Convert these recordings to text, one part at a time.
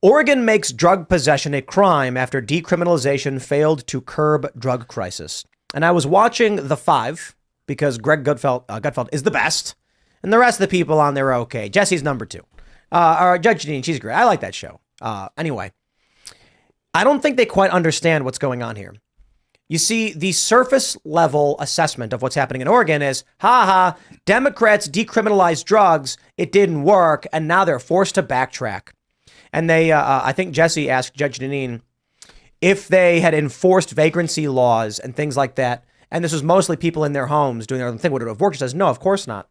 Oregon makes drug possession a crime after decriminalization failed to curb drug crisis. And I was watching The Five because Greg Gutfeld is the best. And the rest of the people on there are okay. Jesse's number 2. Or Judge Jeanine, she's great. I like that show. Anyway, I don't think they quite understand what's going on here. You see, the surface level assessment of what's happening in Oregon is, Democrats decriminalized drugs, it didn't work, and now they're forced to backtrack. And they, I think Jesse asked Judge Jeanine if they had enforced vagrancy laws and things like that, and this was mostly people in their homes doing their own thing, would it have worked? She says, no, of course not.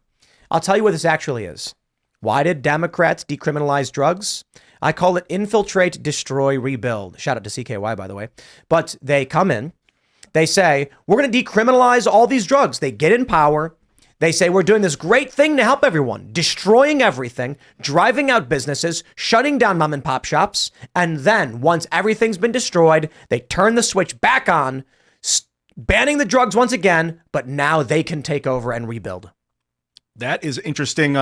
I'll tell you what this actually is. Why did Democrats decriminalize drugs? I call it infiltrate, destroy, rebuild. Shout out to CKY, by the way. But they come in. They say, we're going to decriminalize all these drugs. They get in power. They say, we're doing this great thing to help everyone, destroying everything, driving out businesses, shutting down mom and pop shops. And then once everything's been destroyed, they turn the switch back on, banning the drugs once again. But now they can take over and rebuild. That is interesting.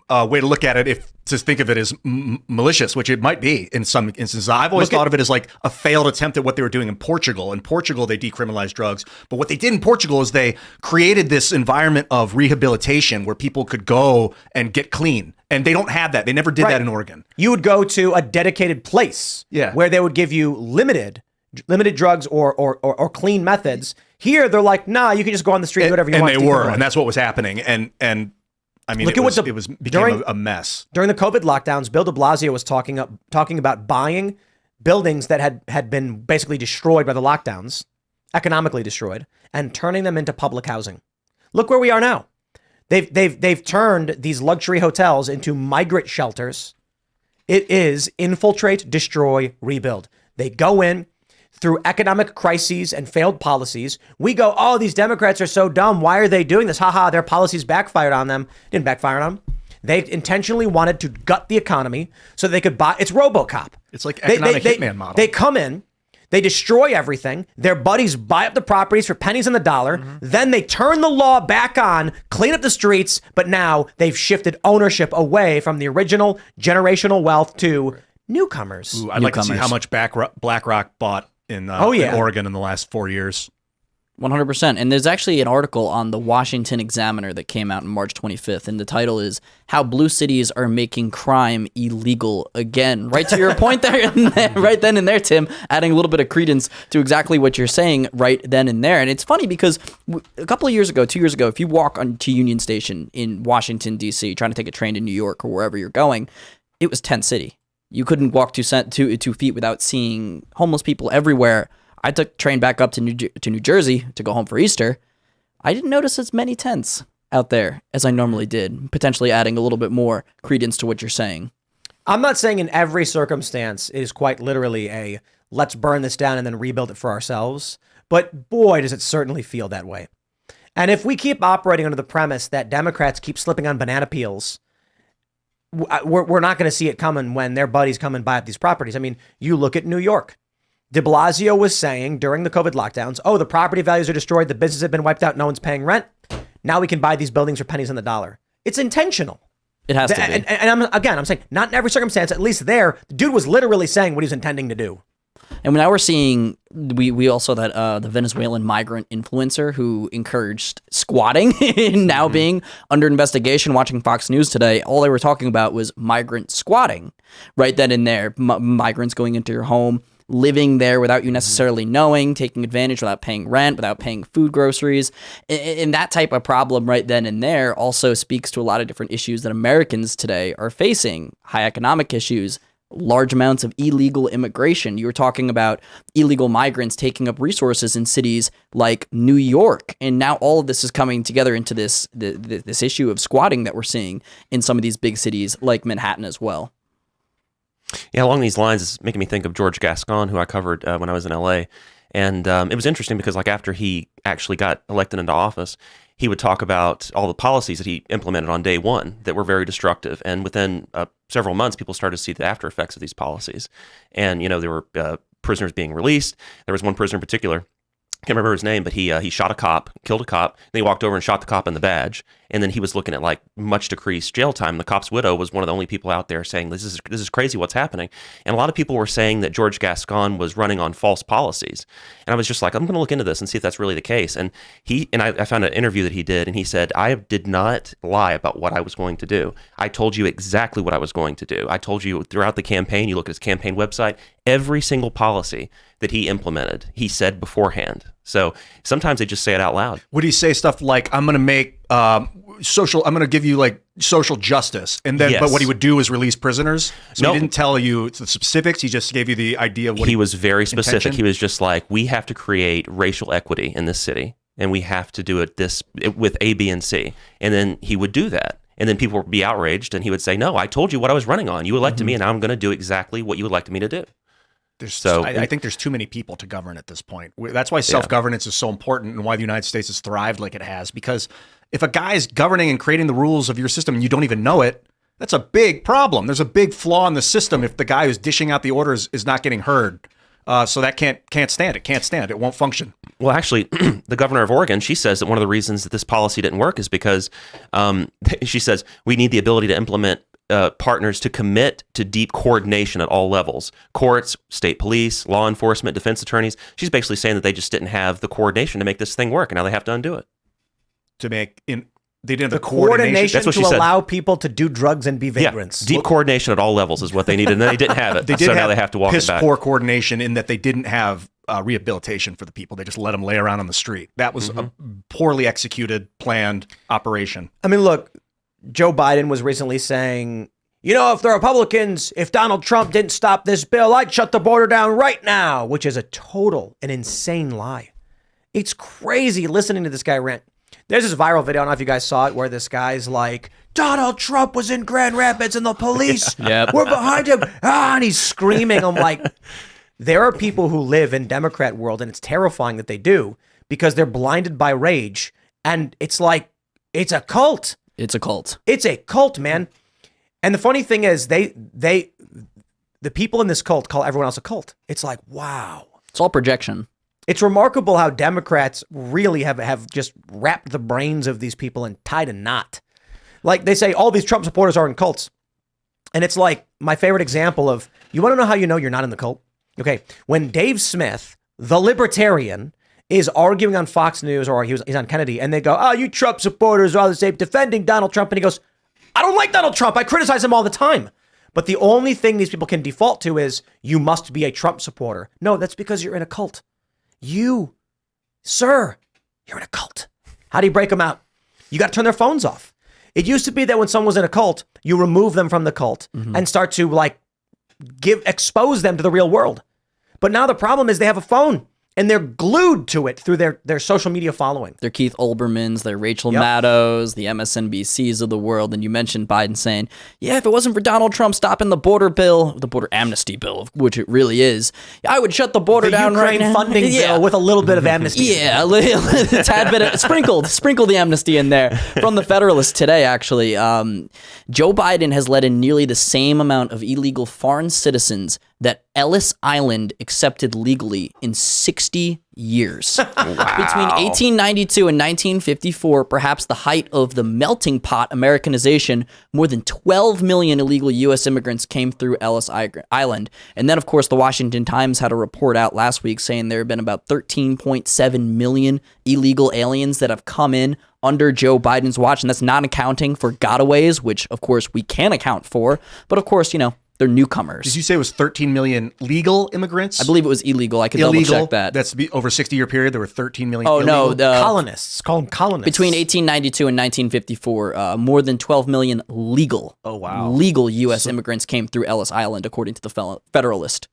Way to look at it, if to think of it as malicious, which it might be in some instances. I've always thought of it as like a failed attempt at what they were doing in Portugal. In Portugal, they decriminalized drugs. But what they did in Portugal is they created this environment of rehabilitation where people could go and get clean. And they don't have that. They never did that in Oregon. You would go to a dedicated place where they would give you limited drugs or clean methods. Here, they're like, nah, you can just go on the street and do whatever you want. And they were, and that's what was happening. And I mean, it became a mess. During the COVID lockdowns, Bill de Blasio was talking about buying buildings that had been basically destroyed by the lockdowns, economically destroyed, and turning them into public housing. Look where we are now. They've turned these luxury hotels into migrant shelters. It is infiltrate, destroy, rebuild. They go in through economic crises and failed policies. We go, oh, these Democrats are so dumb. Why are they doing this? Their policies backfired on them. Didn't backfire on them. They intentionally wanted to gut the economy so they could buy. It's RoboCop. It's like economic hitman model. They come in, they destroy everything. Their buddies buy up the properties for pennies on the dollar. Mm-hmm. Then they turn the law back on, clean up the streets. But now they've shifted ownership away from the original generational wealth to newcomers. Ooh, I'd like to see how much BlackRock bought in Oregon in the last 4 years. 100%. And there's actually an article on the Washington Examiner that came out on March 25th, and the title is How Blue Cities Are Making Crime Illegal Again. Right to your point there, right then and there, Tim, adding a little bit of credence to exactly what you're saying right then and there. And it's funny because a couple of years ago, 2 years ago, if you walk onto Union Station in Washington, D.C., trying to take a train to New York or wherever you're going, it was tent city. You couldn't walk 2 feet without seeing homeless people everywhere. I took train back up to New Jersey to go home for Easter. I didn't notice as many tents out there as I normally did, potentially adding a little bit more credence to what you're saying. I'm not saying in every circumstance it is quite literally a let's burn this down and then rebuild it for ourselves. But boy, does it certainly feel that way. And if we keep operating under the premise that Democrats keep slipping on banana peels, we're not going to see it coming when their buddies come and buy up these properties. I mean, you look at New York. De Blasio was saying during the COVID lockdowns, the property values are destroyed. The businesses have been wiped out. No one's paying rent. Now we can buy these buildings for pennies on the dollar. It's intentional. It has to be. And I'm saying not in every circumstance, at least there, the dude was literally saying what he was intending to do. And now we're seeing, we also that the Venezuelan migrant influencer who encouraged squatting now being under investigation. Watching Fox News today, all they were talking about was migrant squatting right then and there. Migrants going into your home, living there without you necessarily knowing, taking advantage without paying rent, without paying food, groceries. And that type of problem right then and there also speaks to a lot of different issues that Americans today are facing. High economic issues, large amounts of illegal immigration. You were talking about illegal migrants taking up resources in cities like New York. And now all of this is coming together into this issue of squatting that we're seeing in some of these big cities like Manhattan as well. Yeah, along these lines, it's making me think of George Gascan, who I covered when I was in LA. And it was interesting because after he actually got elected into office, he would talk about all the policies that he implemented on day one that were very destructive. And within several months, people started to see the after effects of these policies. And, there were prisoners being released. There was one prisoner in particular, I can't remember his name, but he shot a cop, killed a cop, then he walked over and shot the cop in the badge. And then he was looking at like much decreased jail time. The cop's widow was one of the only people out there saying this is crazy what's happening. And a lot of people were saying that George Gascon was running on false policies. And I was just like, I'm going to look into this and see if that's really the case. And I found an interview that he did, and he said, I did not lie about what I was going to do. I told you exactly what I was going to do. I told you throughout the campaign, you look at his campaign website, every single policy that he implemented, he said beforehand. So sometimes they just say it out loud. Would he say stuff like, I'm going to make I'm going to give you like social justice. And then, Yes. but what he would do is release prisoners. So No. he didn't tell you the specifics. He just gave you the idea of what He was very specific. intention? He was just like, we have to create racial equity in this city, and we have to do it with A, B, and C. And then he would do that. And then people would be outraged, and he would say, no, I told you what I was running on. You elected me, and now I'm going to do exactly what you elected me to do. I think there's too many people to govern at this point. That's why self-governance is so important, and why the United States has thrived like it has. Because if a guy is governing and creating the rules of your system and you don't even know it, that's a big problem. There's a big flaw in the system if the guy who's dishing out the orders is not getting heard. So that can't stand. It can't stand. It won't function. Well, actually, the governor of Oregon, she says that one of the reasons that this policy didn't work is because she says we need the ability to implement partners to commit to deep coordination at all levels. Courts, state police, law enforcement, defense attorneys. She's basically saying that they just didn't have the coordination to make this thing work, and now they have to undo it. They didn't have The the coordination. coordination That's what to she said. allow people to do drugs and be vagrants. Deep coordination at all levels is what they needed, and they didn't have it. They did so have now they have to walk it piss back. poor coordination in that they didn't have rehabilitation for the people. They just let them lay around on the street. That was a poorly executed, planned operation. I mean, look, Joe Biden was recently saying, you know, if Donald Trump didn't stop this bill, I'd shut the border down right now, which is a total and insane lie. It's crazy listening to this guy rant. There's this viral video, I don't know if you guys saw it, where this guy's like, Donald Trump was in Grand Rapids and the police were behind him. And he's screaming. I'm like, there are people who live in Democrat world, and it's terrifying that they do, because they're blinded by rage. And it's like, it's a cult. It's a cult. It's a cult, man. And the funny thing is, the people in this cult call everyone else a cult. It's like, wow. It's all projection. It's remarkable how Democrats really have just wrapped the brains of these people and tied a knot. Like they say, all these Trump supporters are in cults. And it's like my favorite example of, you want to know how you know you're not in the cult? Okay, when Dave Smith, the libertarian, is arguing on Fox News, or he's on Kennedy, and they go, oh, you Trump supporters are all the same, defending Donald Trump. And he goes, I don't like Donald Trump. I criticize him all the time. But the only thing these people can default to is, you must be a Trump supporter. No, that's because you're in a cult. You, sir, you're in a cult. How do you break them out? You got to turn their phones off. It used to be that when someone was in a cult, you remove them from the cult and start to expose them to the real world. But now the problem is they have a phone, and they're glued to it through their social media following. They're Keith Olbermans, they're Rachel Maddows, the MSNBCs of the world. And you mentioned Biden saying, yeah, if it wasn't for Donald Trump stopping the border amnesty bill, which it really is, I would shut the border down right now. The Ukraine funding bill with a little bit of amnesty. Yeah, a tad bit of sprinkle the amnesty in there. From the Federalist today, actually, Joe Biden has let in nearly the same amount of illegal foreign citizens that Ellis Island accepted legally in 60 years. Wow. Between 1892 and 1954, perhaps the height of the melting pot Americanization, more than 12 million illegal U.S. immigrants came through Ellis Island. And then, of course, the Washington Times had a report out last week saying there have been about 13.7 million illegal aliens that have come in under Joe Biden's watch. And that's not accounting for gotaways, which, of course, we can account for. But, of course, they're newcomers. Did you say it was 13 million legal immigrants? I believe it was illegal. I could double check that. That's over a 60-year period. There were 13 million Oh, illegal. no. Colonists. Call them colonists. Between 1892 and 1954, more than 12 million legal U.S. immigrants came through Ellis Island, according to the Federalist.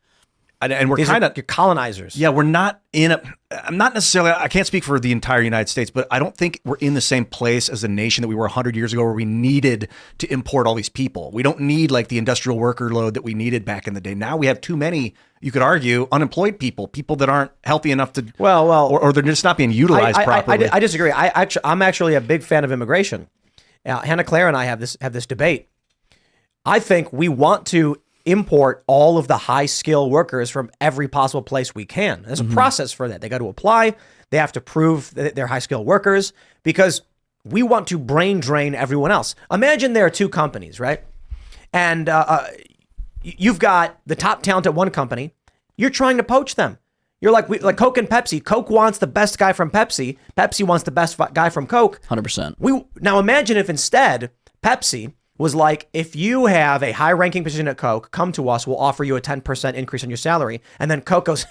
And we're These kind are of your colonizers. Yeah, we're not in a. I'm not necessarily. I can't speak for the entire United States, but I don't think we're in the same place as a nation that we were 100 years ago, where we needed to import all these people. We don't need like the industrial worker load that we needed back in the day. Now we have too many. You could argue unemployed people that aren't healthy enough to. or they're just not being utilized properly. I disagree. I'm actually a big fan of immigration. Hannah Claire and I have this debate. I think we want to import all of the high skill workers from every possible place we can. There's a process for that. They got to apply. They have to prove that they're high skill workers, because we want to brain drain everyone else. Imagine there are two companies, right? And you've got the top talent at one company. You're trying to poach them. You're like Coke and Pepsi. Coke wants the best guy from Pepsi. Pepsi wants the best guy from Coke. 100%. Now imagine if instead Pepsi was like, if you have a high-ranking position at Coke, come to us. We'll offer you a 10% increase on your salary. And then Coke goes,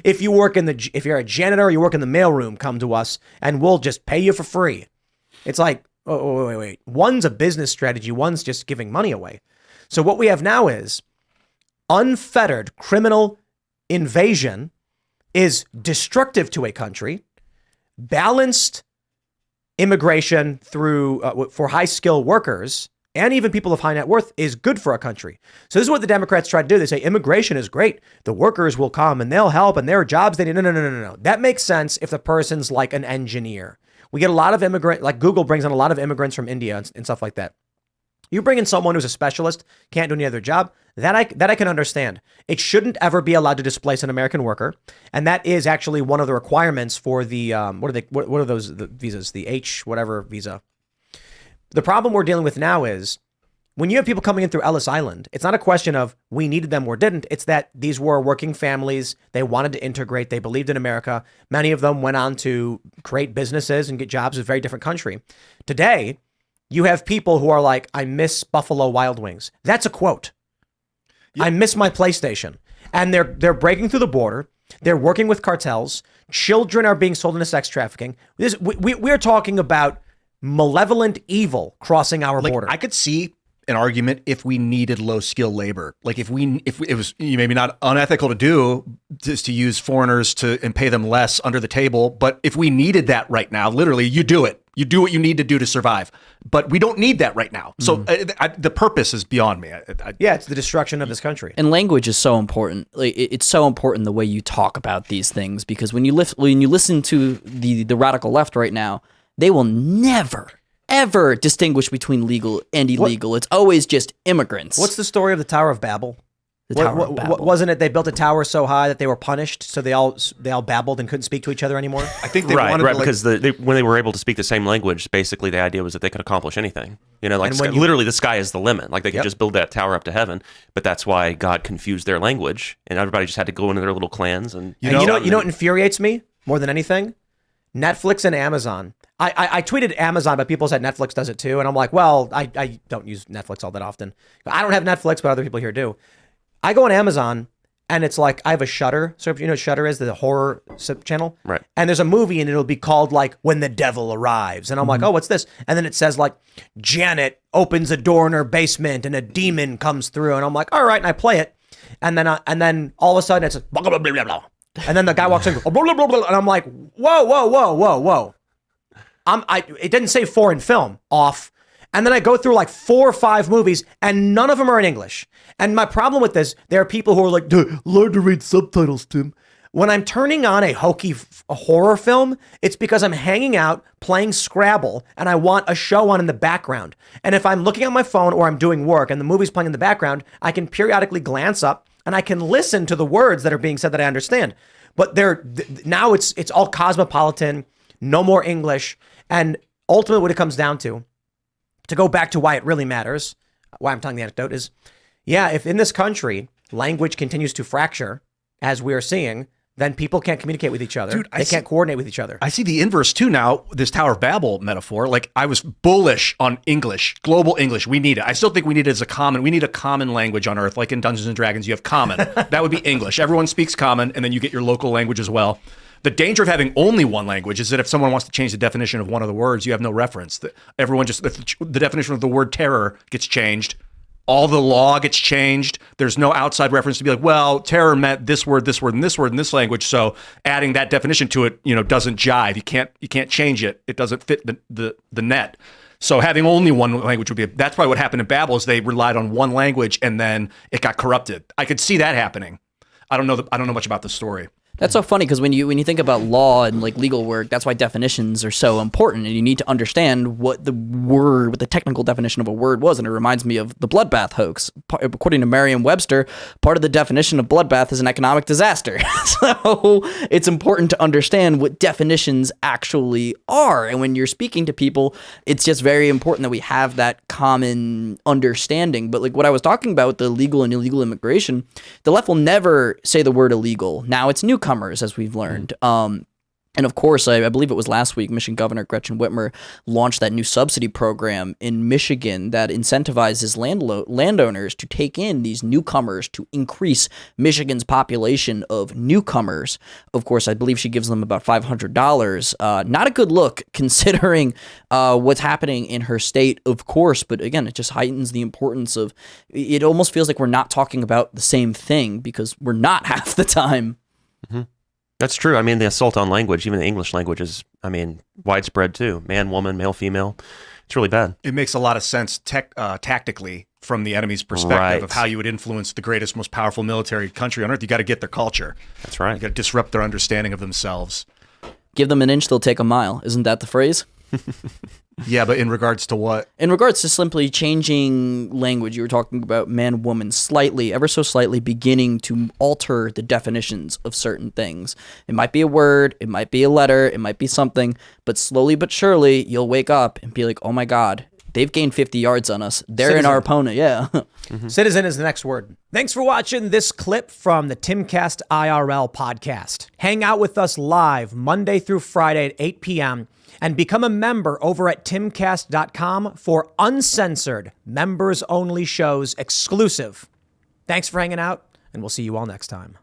if you're a janitor or you work in the mailroom, come to us, and we'll just pay you for free. It's like, oh, wait. One's a business strategy. One's just giving money away. So what we have now is unfettered criminal invasion is destructive to a country. Balanced immigration through for high-skilled workers and even people of high net worth is good for a country. So this is what the Democrats try to do. They say immigration is great. The workers will come and they'll help and there are jobs they need. No. That makes sense if the person's like an engineer. We get a lot of like Google brings in a lot of immigrants from India and stuff like that. You bring in someone who's a specialist, can't do any other job, that I can understand. It shouldn't ever be allowed to displace an American worker, and that is actually one of the requirements for the what are those the visas? The H whatever visa. The problem we're dealing with now is when you have people coming in through Ellis Island, it's not a question of we needed them or didn't. It's that these were working families. They wanted to integrate. They believed in America. Many of them went on to create businesses and get jobs in a very different country. Today, you have people who are like, I miss Buffalo Wild Wings. That's a quote. Yeah. I miss my PlayStation. And they're breaking through the border. They're working with cartels. Children are being sold into sex trafficking. We're talking about malevolent evil crossing our border. I could see an argument if we needed low skill labor. Like if it was maybe not unethical to do just to use foreigners and pay them less under the table. But if we needed that right now, literally you do it. You do what you need to do to survive. But we don't need that right now. So the purpose is beyond me. Yeah, it's the destruction of this country. And language is so important. Like, it's so important the way you talk about these things, because when you listen to the radical left right now, they will never, ever distinguish between legal and illegal. It's always just immigrants. What's the story of the Tower of Babel? The Tower of Babel. Wasn't it they built a tower so high that they were punished, so they all babbled and couldn't speak to each other anymore? I think they right, wanted to, because when they were able to speak the same language, basically the idea was that they could accomplish anything. You know, like literally the sky is the limit. Like they could just build that tower up to heaven. But that's why God confused their language, and everybody just had to go into their little clans. And you know what infuriates me more than anything? Netflix and Amazon. I tweeted Amazon, but people said Netflix does it too. And I'm like, well, I don't use Netflix all that often. I don't have Netflix, but other people here do. I go on Amazon and it's like, I have a Shudder. So you know what Shudder is, the horror channel? Right. And there's a movie and it'll be called like When the Devil Arrives. And I'm like, oh, what's this? And then it says like, Janet opens a door in her basement and a demon comes through. And I'm like, all right. And I play it. And then all of a sudden it's blah, blah, blah, blah, blah. And then the guy walks in and goes, blah, blah, blah, blah. And I'm like, whoa. It didn't say foreign film, off. And then I go through like 4 or 5 movies and none of them are in English. And my problem with this, there are people who are like, learn to read subtitles, Tim. When I'm turning on a hokey horror film, it's because I'm hanging out playing Scrabble and I want a show on in the background. And if I'm looking at my phone or I'm doing work and the movie's playing in the background, I can periodically glance up and I can listen to the words that are being said that I understand. But now it's all cosmopolitan, no more English. And ultimately what it comes down to go back to why it really matters, why I'm telling the anecdote is, if in this country, language continues to fracture, as we are seeing, then people can't communicate with each other. Dude, they can't coordinate with each other. I see the inverse too now, this Tower of Babel metaphor. Like I was bullish on English, global English. We need it. I still think we need it we need a common language on Earth. Like in Dungeons and Dragons, you have common. That would be English. Everyone speaks common, and then you get your local language as well. The danger of having only one language is that if someone wants to change the definition of one of the words, you have no reference. Everyone just, if the definition of the word terror gets changed, all the law gets changed. There's no outside reference to be like, well, terror meant this word, and this word in this language. So adding that definition to it, doesn't jive. You can't change it. It doesn't fit the net. So having only one language would be, that's probably what happened in Babel is they relied on one language and then it got corrupted. I could see that happening. I don't know much about the story. That's so funny because when you think about law and like legal work, that's why definitions are so important, and you need to understand what the technical definition of a word was. And it reminds me of the bloodbath hoax. According to Merriam-Webster, part of the definition of bloodbath is an economic disaster. So it's important to understand what definitions actually are. And when you're speaking to people, it's just very important that we have that common understanding. But like what I was talking about with the legal and illegal immigration, the left will never say the word illegal. Now it's newcomers, as we've learned. And of course, I believe it was last week, Michigan Governor Gretchen Whitmer launched that new subsidy program in Michigan that incentivizes landowners to take in these newcomers to increase Michigan's population of newcomers. Of course, I believe she gives them about $500. Not a good look considering what's happening in her state, of course. But again, it just heightens the importance of it. Almost feels like we're not talking about the same thing because we're not half the time. Mm-hmm. That's true. I mean, the assault on language, even the English language is, widespread too. Man, woman, male, female. It's really bad. It makes a lot of sense tactically from the enemy's perspective of how you would influence the greatest, most powerful military country on earth. You got to get their culture. That's right. You got to disrupt their understanding of themselves. Give them an inch, they'll take a mile. Isn't that the phrase? Yeah, but in regards to what? In regards to simply changing language, you were talking about man, woman, slightly, ever so slightly, beginning to alter the definitions of certain things. It might be a word, it might be a letter, it might be something, but slowly but surely, you'll wake up and be like, oh my God, they've gained 50 yards on us. They're in our opponent, yeah. Mm-hmm. Citizen is the next word. Thanks for watching this clip from the Timcast IRL podcast. Hang out with us live Monday through Friday at 8 p.m., and become a member over at timcast.com for uncensored, members-only shows exclusive. Thanks for hanging out, and we'll see you all next time.